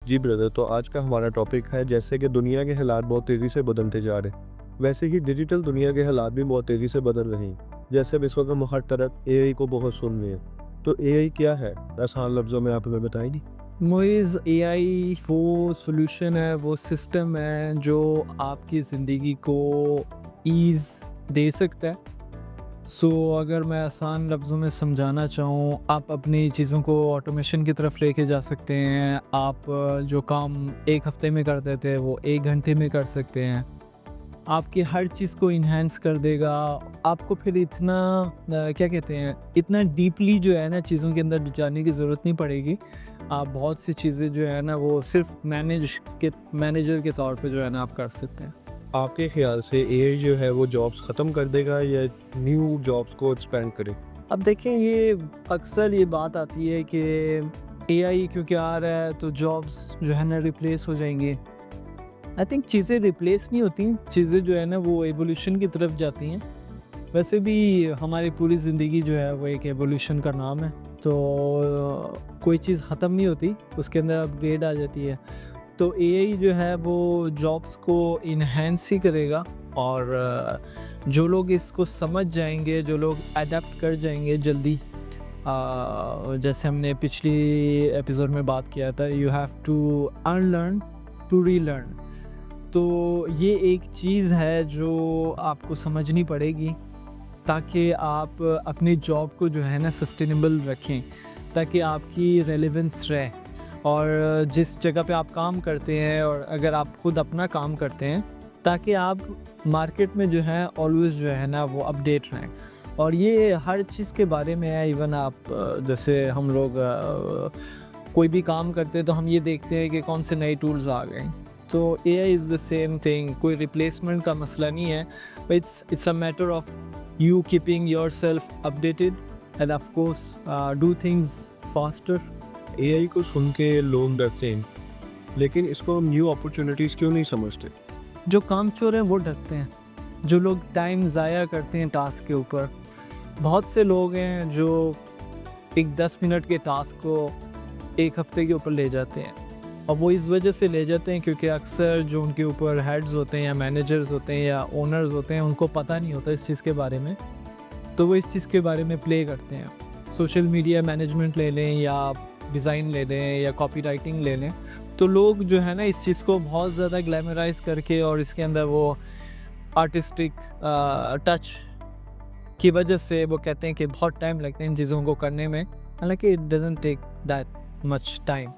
जी brother, तो आज का हमारा टॉपिक है जैसे कि दुनिया के हालात बहुत तेज़ी से बदलते जा रहे हैं, वैसे ही डिजिटल दुनिया के हालात भी बहुत तेज़ी से बदल रहे हैं। जैसे अब इस वक्त हम हर तरफ एआई को बहुत सुन रहे हैं। तो एआई क्या है? आसान लफ्ज़ों में आप हमें बताएंगी? मोइज़ एआई वो सॉल्यूशन है, वो सिस्टम है जो आपकी ज़िंदगी को ईज़ दे सकता है। अगर मैं आसान लफ्ज़ों में समझाना चाहूँ, आप अपनी चीज़ों को ऑटोमेशन की तरफ लेके जा सकते हैं। आप जो काम 1 हफ़्ते में करते थे, वो 1 घंटे में कर सकते हैं। आपकी हर चीज़ को एनहांस कर देगा। आपको फिर इतना क्या कहते हैं, इतना डीपली जो है ना चीज़ों के अंदर जाने की ज़रूरत नहीं पड़ेगी। आप बहुत सी चीज़ें जो है ना वो सिर्फ़ मैनेजर के तौर पे जो है ना आप कर सकते हैं। आपके ख्याल से एआई जो है वो जॉब्स ख़त्म कर देगा या न्यू जॉब्स को एक्सपेंड करे? अब देखें, ये अक्सर ये बात आती है कि एआई क्योंकि आ रहा है तो जॉब्स जो है ना रिप्लेस हो जाएंगी। आई थिंक चीज़ें रिप्लेस नहीं होती, चीज़ें जो है ना वो एवोल्यूशन की तरफ जाती हैं। वैसे भी हमारी पूरी ज़िंदगी जो है वो एक एवोल्यूशन का नाम है। तो कोई चीज़ ख़त्म नहीं होती, उसके अंदर अपग्रेड आ जाती है। तो एआई जो है वो जॉब्स को इन्हेंस ही करेगा। और जो लोग इसको समझ जाएंगे, जो लोग अडेप्ट कर जाएंगे जल्दी, जैसे हमने पिछली एपिसोड में बात किया था, you have to unlearn to relearn. तो ये एक चीज़ है जो आपको समझनी पड़ेगी ताकि आप अपनी जॉब को जो है ना सस्टेनेबल रखें, ताकि आपकी रेलेवेंस रहे। और जिस जगह पे आप काम करते हैं, और अगर आप खुद अपना काम करते हैं, ताकि आप मार्केट में जो है ऑलवेज़ जो है ना वो अपडेट रहें। और ये हर चीज़ के बारे में है। इवन आप जैसे हम लोग कोई भी काम करते हैं तो हम ये देखते हैं कि कौन से नए टूल्स आ गए। तो AI is the same thing, कोई रिप्लेसमेंट का मसला नहीं है, but it's a matter of you keeping yourself updated and of course do things faster. AI को सुन के लोग डरते हैं, लेकिन इसको हम न्यू अपॉर्चुनिटीज़ क्यों नहीं समझते? जो कामचोर हैं वो डरते हैं, जो लोग टाइम ज़ाया करते हैं टास्क के ऊपर। बहुत से लोग हैं जो एक 10 मिनट के टास्क को 1 हफ्ते के ऊपर ले जाते हैं। और वो इस वजह से ले जाते हैं क्योंकि अक्सर जो उनके ऊपर हेड्स होते हैं या मैनेजर्स होते हैं या ओनर्स होते हैं, उनको पता नहीं होता इस चीज़ के बारे में। तो वो इस चीज़ के बारे में प्ले करते हैं। सोशल मीडिया मैनेजमेंट ले लें या डिज़ाइन ले लें या कॉपी राइटिंग ले लें, तो लोग जो है ना इस चीज़ को बहुत ज़्यादा ग्लैमराइज करके और इसके अंदर वो आर्टिस्टिक टच की वजह से वो कहते हैं कि बहुत टाइम लगता है इन चीज़ों को करने में, हालांकि it doesn't take that much time.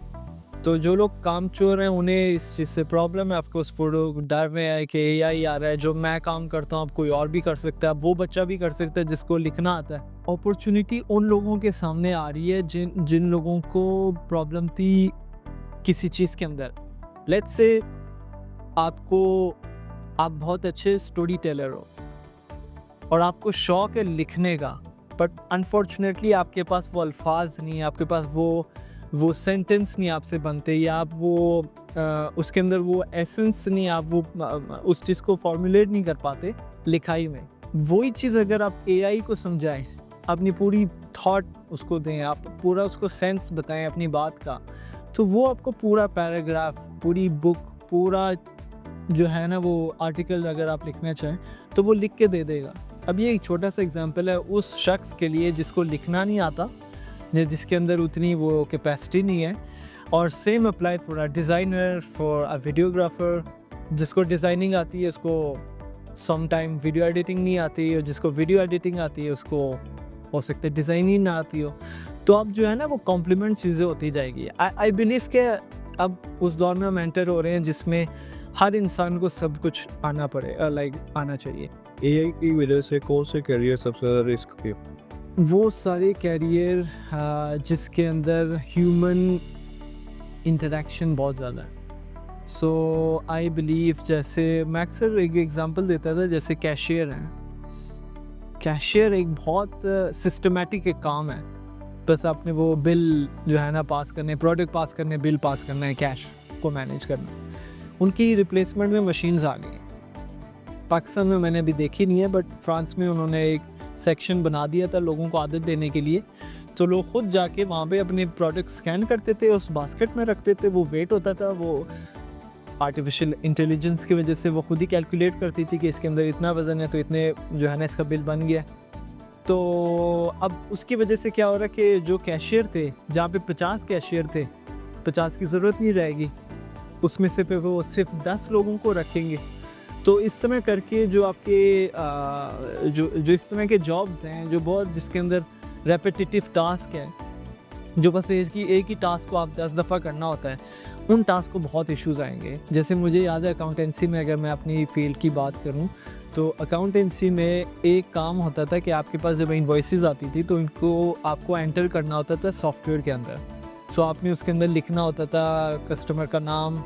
तो जो लोग कामचोर हैं उन्हें इस चीज़ से प्रॉब्लम है। ऑफ कोर्स वो लोग डर में है कि एआई आ रहा है, जो मैं काम करता हूँ अब कोई और भी कर सकता है, अब वो बच्चा भी कर सकता है जिसको लिखना आता है। अपॉर्चुनिटी उन लोगों के सामने आ रही है जिन जिन लोगों को प्रॉब्लम थी किसी चीज़ के अंदर। लेट्स से आपको आप बहुत अच्छे स्टोरी टेलर हो और आपको शौक है लिखने का, बट अनफॉर्चुनेटली आपके पास वो अल्फाज नहीं है, आपके पास वो सेंटेंस नहीं आपसे बनते, या आप वो उसके अंदर वो एसेंस नहीं, आप वो उस चीज़ को फॉर्मुलेट नहीं कर पाते लिखाई में। वही चीज़ अगर आप एआई को समझाएं, अपनी पूरी थॉट उसको दें, आप पूरा उसको सेंस बताएं अपनी बात का, तो वो आपको पूरा पैराग्राफ, पूरी बुक, पूरा जो है ना वो आर्टिकल अगर आप लिखना चाहें तो वो लिख के दे देगा। अब ये एक छोटा सा एग्जांपल है उस शख्स के लिए जिसको लिखना नहीं आता या जिसके अंदर उतनी वो कैपेसिटी नहीं है। और same apply for a designer, for a videographer. जिसको डिज़ाइनिंग आती है उसको सम टाइम वीडियो एडिटिंग नहीं आती, और जिसको वीडियो एडिटिंग आती है उसको हो सकता है डिज़ाइनिंग ना आती हो। तो अब जो है ना वो कॉम्प्लीमेंट चीज़ें होती जाएगी। आई बिलीव के अब उस दौर में हम एंटर हो रहे हैं जिसमें हर इंसान को सब कुछ आना पड़े, आना चाहिए। एआई की वजह से कौन से करियर सबसे ज़्यादा रिस्क पे? वो सारे कैरियर जिसके अंदर ह्यूमन इंटरेक्शन बहुत ज़्यादा है। सो आई बिलीव, जैसे मैं अक्सर एक एग्जांपल देता था, जैसे कैशियर हैं। कैशियर एक बहुत सिस्टमेटिक एक काम है। बस आपने वो बिल जो है ना पास करने, प्रोडक्ट पास करने, बिल पास करना है, कैश को मैनेज करना। उनकी रिप्लेसमेंट में मशीन्स आ गई। पाकिस्तान में मैंने अभी देखी नहीं है, बट फ्रांस में उन्होंने एक सेक्शन बना दिया था लोगों को आदत देने के लिए। तो लोग खुद जाके वहाँ पे अपने प्रोडक्ट स्कैन करते थे, उस बास्केट में रखते थे, वो वेट होता था, वो आर्टिफिशियल इंटेलिजेंस की वजह से वो खुद ही कैलकुलेट करती थी कि इसके अंदर इतना वज़न है तो इतने जो है ना इसका बिल बन गया। तो अब उसकी वजह से क्या हो रहा है कि जो कैशियर थे, जहाँ पे 50 कैशियर थे, 50 की ज़रूरत नहीं रहेगी, उसमें से फिर वो सिर्फ 10 लोगों को रखेंगे। तो इस समय करके जो आपके जो इस समय के जॉब्स हैं, जो बहुत जिसके अंदर रेपिटेटिव टास्क है, जो बस एक ही टास्क को आप 10 दफ़ा करना होता है, उन टास्क को बहुत इश्यूज़ आएंगे। जैसे मुझे याद है अकाउंटेंसी में, अगर मैं अपनी फील्ड की बात करूं, तो अकाउंटेंसी में एक काम होता था कि आपके पास जब इनवॉइसेस आती थी तो इनको आपको एंटर करना होता था सॉफ्टवेयर के अंदर। सो आपने उसके अंदर लिखना होता था कस्टमर का नाम,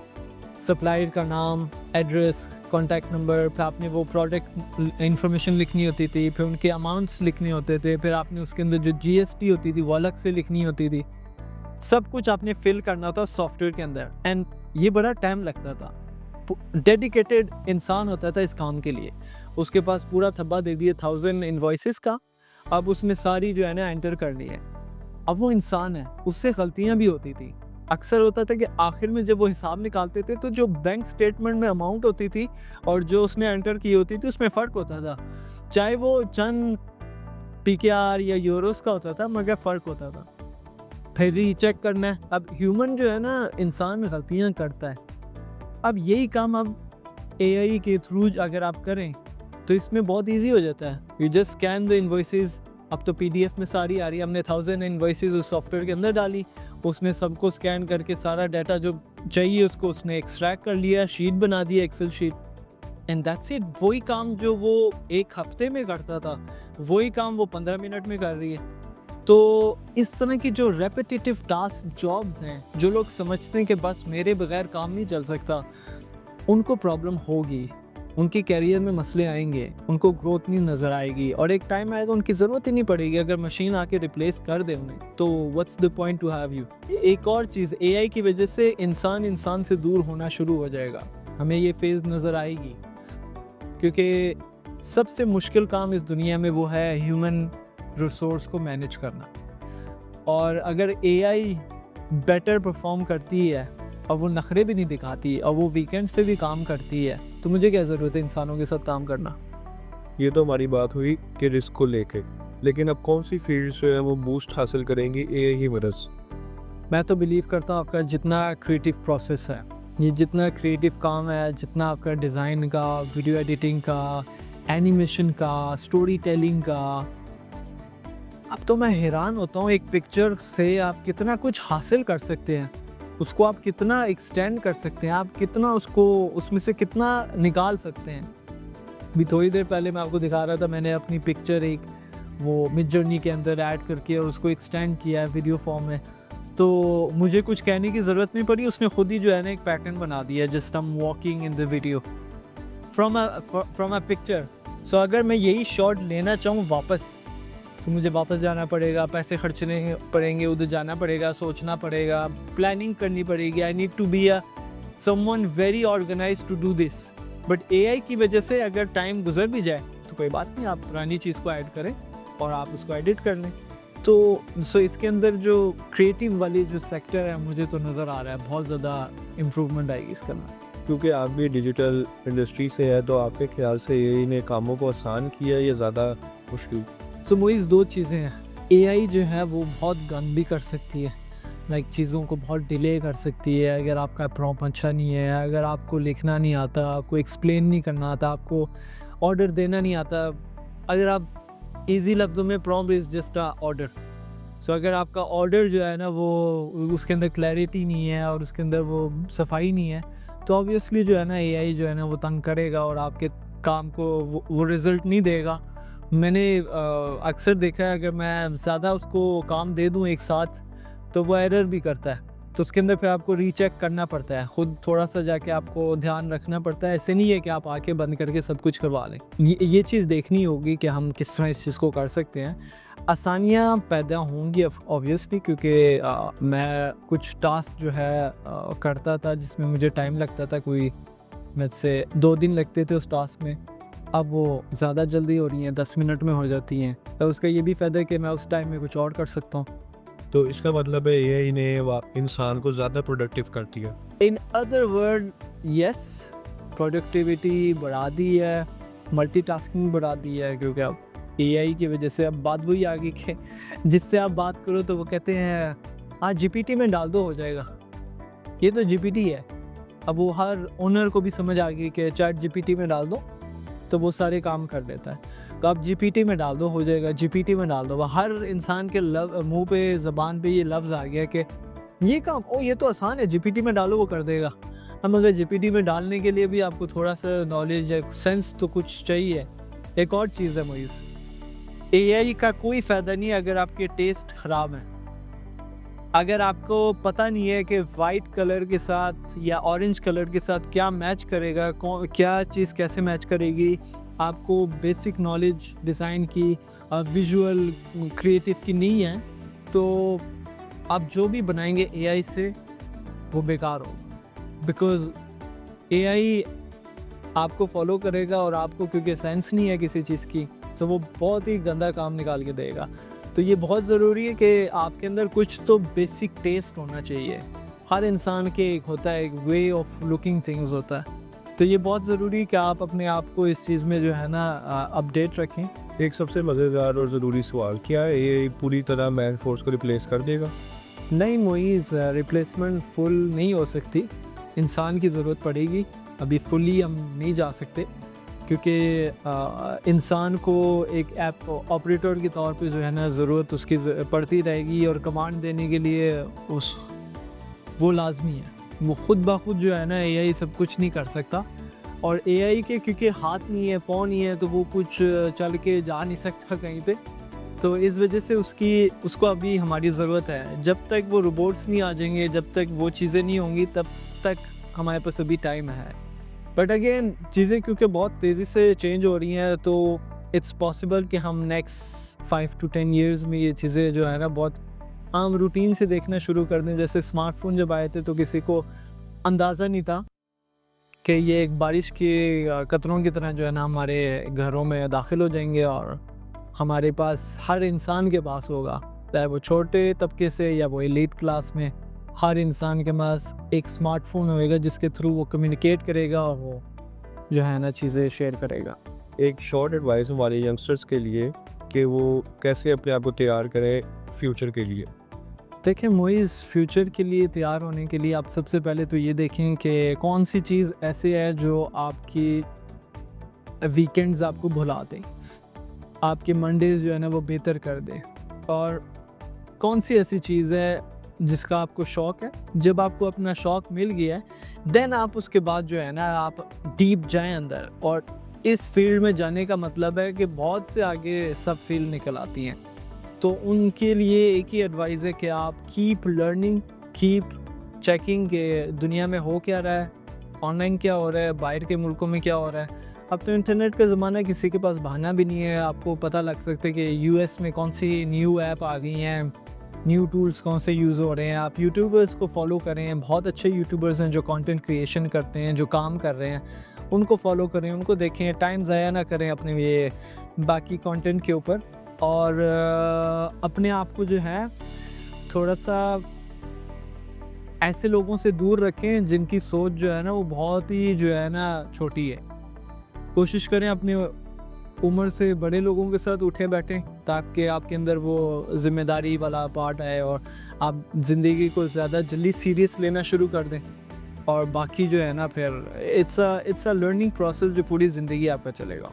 सप्लायर का नाम, एड्रेस, कॉन्टैक्ट नंबर, फिर आपने वो प्रोडक्ट इंफॉर्मेशन लिखनी होती थी, फिर उनके अमाउंट्स लिखने होते थे, फिर आपने उसके अंदर जो जीएसटी होती थी वो अलग से लिखनी होती थी। सब कुछ आपने फिल करना था सॉफ्टवेयर के अंदर, एंड ये बड़ा टाइम लगता था। डेडिकेटेड इंसान होता था इस काम के लिए, उसके पास पूरा थब्बा दे दिए 1000 इन्वॉइसेस का, अब उसने सारी जो है ना एंटर कर ली है। अब वो इंसान है, उससे गलतियां भी होती थी। अक्सर होता था कि आखिर में जब वो हिसाब निकालते थे तो जो बैंक स्टेटमेंट में अमाउंट होती थी और जो उसने एंटर की होती थी उसमें फ़र्क होता था, चाहे वो चंद पीकेआर या यूरोस का होता था, मगर फ़र्क होता था। फिर रीचेक करना है। अब ह्यूमन जो है ना, इंसान गलतियां करता है। अब यही काम अब एआई के थ्रू अगर आप करें तो इसमें बहुत इजी हो जाता है। You just scan the invoices, अब तो पीडीएफ में सारी आ रही है। हमने 1000 इन्वॉइसेस उस सॉफ्टवेयर के अंदर डाली, उसने सबको स्कैन करके सारा डाटा जो चाहिए उसको उसने एक्सट्रैक्ट कर लिया, शीट बना दी, Excel sheet, and that's it. वही काम जो वो एक हफ्ते में करता था, वही काम वो 15 मिनट में कर रही है। तो इस तरह की जो रेपिटेटिव टास्क जॉब्स हैं, जो लोग समझते हैं कि बस मेरे बगैर काम नहीं चल सकता, उनको प्रॉब्लम होगी, उनके कैरियर में मसले आएंगे, उनको ग्रोथ नहीं नज़र आएगी, और एक टाइम आएगा उनकी ज़रूरत ही नहीं पड़ेगी। अगर मशीन आके रिप्लेस कर दे उन्हें, तो what's the point two have you. एक और चीज़, एआई की वजह से इंसान से दूर होना शुरू हो जाएगा, हमें ये फेज़ नज़र आएगी, क्योंकि सबसे मुश्किल काम इस दुनिया में वो है ह्यूमन रिसोर्स को मैनेज करना। और अगर एआई बेटर परफॉर्म करती है और वो नखरे भी नहीं दिखाती और वो वीकेंड्स पे भी काम करती है, तो मुझे क्या ज़रूरत है इंसानों के साथ काम करना। ये तो हमारी बात हुई कि रिस्क को लेके, लेकिन अब कौन सी फील्ड जो है वो बूस्ट हासिल करेंगी एआई की मदद से? मैं तो बिलीव करता हूँ आपका जितना क्रिएटिव प्रोसेस है, ये जितना क्रिएटिव काम है, जितना आपका डिज़ाइन का, वीडियो एडिटिंग का, एनिमेशन का, स्टोरी टेलिंग का, अब तो मैं हैरान होता हूँ एक पिक्चर से आप कितना कुछ हासिल कर सकते हैं, उसको आप कितना एक्सटेंड कर सकते हैं, आप कितना उसको उसमें से कितना निकाल सकते हैं। अभी थोड़ी देर पहले मैं आपको दिखा रहा था, मैंने अपनी पिक्चर एक वो मिड जर्नी के अंदर ऐड करके और उसको एक्सटेंड किया है वीडियो फॉर्म में, तो मुझे कुछ कहने की ज़रूरत नहीं पड़ी, उसने खुद ही जो है ना एक पैटर्न बना दिया, just I am walking in the video from a picture. So अगर मैं यही शॉट लेना चाहूँ वापस, तो मुझे वापस जाना पड़ेगा, पैसे खर्चने पड़ेंगे, उधर जाना पड़ेगा, सोचना पड़ेगा, प्लानिंग करनी पड़ेगी। I need to be someone very organised to do this. But AI की वजह से अगर टाइम गुजर भी जाए तो कोई बात नहीं, आप पुरानी चीज़ को ऐड करें और आप उसको एडिट कर लें। तो इसके अंदर जो क्रिएटिव वाली जो सेक्टर है, मुझे तो नज़र आ रहा है बहुत ज़्यादा इम्प्रूवमेंट आएगी इसके अंदर। क्योंकि आप भी डिजिटल इंडस्ट्री से है, तो आपके ख्याल से एआई ने कामों को आसान किया या ज़्यादा मुश्किल? सो मोइज़ दो चीज़ें हैं। एआई जो है वो बहुत गंद भी कर सकती है, लाइक चीज़ों को बहुत डिले कर सकती है। अगर आपका प्रॉम्प्ट अच्छा नहीं है, अगर आपको लिखना नहीं आता, आपको एक्सप्लेन नहीं करना आता, आपको ऑर्डर देना नहीं आता, अगर आप इजी लफ्ज़ों में prompt is just a order. So अगर आपका ऑर्डर जो है ना वो उसके अंदर क्लैरिटी नहीं है और उसके अंदर वो सफाई नहीं है, तो ऑब्वियसली जो है ना एआई जो है ना वो तंग करेगा और आपके काम को वो रिज़ल्ट नहीं देगा। मैंने अक्सर देखा है, अगर मैं ज़्यादा उसको काम दे दूँ एक साथ तो वो एरर भी करता है, तो उसके अंदर फिर आपको रीचेक करना पड़ता है, ख़ुद थोड़ा सा जाके आपको ध्यान रखना पड़ता है। ऐसे नहीं है कि आप आके बंद करके सब कुछ करवा लें। ये चीज़ देखनी होगी कि हम किस तरह इस चीज़ को कर सकते हैं। आसानियाँ पैदा होंगी ऑब्वियसली, क्योंकि मैं कुछ टास्क जो है करता था जिसमें मुझे टाइम लगता था, कोई मुझसे 2 दिन लगते थे उस टास्क में, अब वो ज़्यादा जल्दी हो रही हैं, 10 मिनट में हो जाती हैं, तो उसका ये भी फ़ायदा है कि मैं उस टाइम में कुछ और कर सकता हूँ। तो इसका मतलब है एआई ने इंसान को ज़्यादा प्रोडक्टिव कर दिया। In other word yes, productivity बढ़ा दी है, मल्टीटास्किंग बढ़ा दी है, क्योंकि अब एआई की वजह से अब बात वही आ गई कि जिससे आप बात करो तो वो कहते हैं हाँ जीपीटी में डाल दो हो जाएगा, ये तो जीपीटी है। अब वो हर ओनर को भी समझ आ गई कि चैट जीपीटी में डाल दो तो वो सारे काम कर देता है, तो आप जीपीटी में डाल दो हो जाएगा, जीपीटी में डाल दो। वो हर इंसान के मुंह पे ज़बान पे ये लफ्ज़ आ गया कि ये काम ओ ये तो आसान है, जीपीटी में डालो वो कर देगा। हम अगर जीपीटी में डालने के लिए भी आपको थोड़ा सा नॉलेज या सेंस तो कुछ चाहिए। एक और चीज़ है मोइज़, एआई का कोई फ़ायदा नहीं है अगर आपके टेस्ट ख़राब हैं। अगर आपको पता नहीं है कि वाइट कलर के साथ या ऑरेंज कलर के साथ क्या मैच करेगा, क्या चीज़ कैसे मैच करेगी, आपको बेसिक नॉलेज डिज़ाइन की, विजुअल क्रिएटिव की नहीं है, तो आप जो भी बनाएंगे एआई से वो बेकार हो। बिकॉज़ एआई आपको फॉलो करेगा और आपको क्योंकि सेंस नहीं है किसी चीज़ की, तो वो बहुत ही गंदा काम निकाल के देगा। तो ये बहुत ज़रूरी है कि आपके अंदर कुछ तो बेसिक टेस्ट होना चाहिए। हर इंसान के एक होता है, एक वे ऑफ लुकिंग थिंग्स होता है। तो ये बहुत ज़रूरी है कि आप अपने आप को इस चीज़ में जो है ना अपडेट रखें। एक सबसे मज़ेदार और ज़रूरी सवाल, क्या एआई पूरी तरह मैन फोर्स को रिप्लेस कर देगा? नहीं मोइज़, रिप्लेसमेंट फुल नहीं हो सकती, इंसान की ज़रूरत पड़ेगी। अभी फुली हम नहीं जा सकते क्योंकि इंसान को एक ऐप ऑपरेटर के तौर पे जो है ना ज़रूरत उसकी पड़ती रहेगी, और कमांड देने के लिए वो लाजमी है। वो ख़ुद ब खुद जो है ना एआई सब कुछ नहीं कर सकता, और एआई के क्योंकि हाथ नहीं है, पाँव नहीं है, तो वो कुछ चल के जा नहीं सकता कहीं पे। तो इस वजह से उसको अभी हमारी ज़रूरत है। जब तक वो रोबोट्स नहीं आ जाएंगे, जब तक वो चीज़ें नहीं होंगी, तब तक हमारे पास अभी टाइम है। बट अगेन चीज़ें क्योंकि बहुत तेज़ी से चेंज हो रही हैं, तो इट्स पॉसिबल कि हम नेक्स्ट 5 to 10 ईयर्स में ये चीज़ें जो है ना बहुत आम रूटीन से देखना शुरू कर दें। जैसे स्मार्टफ़ोन जब आए थे तो किसी को अंदाज़ा नहीं था कि ये एक बारिश के कतरों की तरह जो है ना हमारे घरों में दाखिल हो जाएंगे, और हमारे पास हर इंसान के पास होगा, चाहे वो छोटे तबके से या वो एलीट क्लास में, हर इंसान के पास एक स्मार्टफोन होएगा जिसके थ्रू वो कम्युनिकेट करेगा और वो जो है ना चीज़ें शेयर करेगा। एक शॉर्ट एडवाइस हमारे यंगस्टर्स के लिए कि वो कैसे अपने आप को तैयार करें फ्यूचर के लिए। देखिए मोइज़, फ्यूचर के लिए तैयार होने के लिए आप सबसे पहले तो ये देखें कि कौन सी चीज़ ऐसे है जो आपकी वीकेंड्स आपको भुला दें, आपके मंडेज़ जो है ना वो बेहतर कर दें, और कौन सी ऐसी चीज़ है जिसका आपको शौक़ है। जब आपको अपना शौक़ मिल गया है, देन आप उसके बाद जो है ना आप डीप जाएं अंदर, और इस फील्ड में जाने का मतलब है कि बहुत से आगे सब फील्ड निकल आती हैं। तो उनके लिए एक ही एडवाइस है कि आप कीप लर्निंग, कीप चेकिंग कि दुनिया में हो क्या रहा है, ऑनलाइन क्या हो रहा है, बाहर के मुल्कों में क्या हो रहा है। अब तो इंटरनेट का ज़माना, किसी के पास बहाना भी नहीं है, आपको पता लग सकता है कि यूएस में कौन सी न्यू ऐप आ गई हैं, न्यू टूल्स कौन से यूज़ हो रहे हैं। आप यूट्यूबर्स को फॉलो करें, बहुत अच्छे यूट्यूबर्स हैं जो कंटेंट क्रिएशन करते हैं, जो काम कर रहे हैं, उनको फॉलो करें, उनको देखें, टाइम ज़ाया ना करें अपने ये बाकी कंटेंट के ऊपर, और अपने आप को जो है थोड़ा सा ऐसे लोगों से दूर रखें जिनकी सोच जो है ना वो बहुत ही जो है ना छोटी है। कोशिश करें अपने उम्र से बड़े लोगों के साथ उठे बैठें, ताकि आपके अंदर वो ज़िम्मेदारी वाला पार्ट आए और आप ज़िंदगी को ज़्यादा जल्दी सीरियस लेना शुरू कर दें। और बाकी जो है ना फिर इट्स अ लर्निंग प्रोसेस जो पूरी ज़िंदगी आपका चलेगा।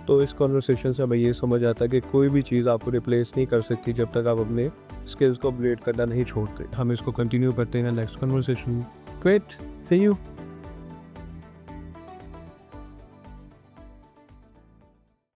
तो इस कॉन्वर्सेशन से हमें ये समझ आता है कि कोई भी चीज़ आपको रिप्लेस नहीं कर सकती जब तक आप अपने स्किल्स को अपग्रेड करना नहीं छोड़ते। हम इसको कंटिन्यू करते हैं नेक्स्ट कॉन्वर्सेशन में। Great, see you.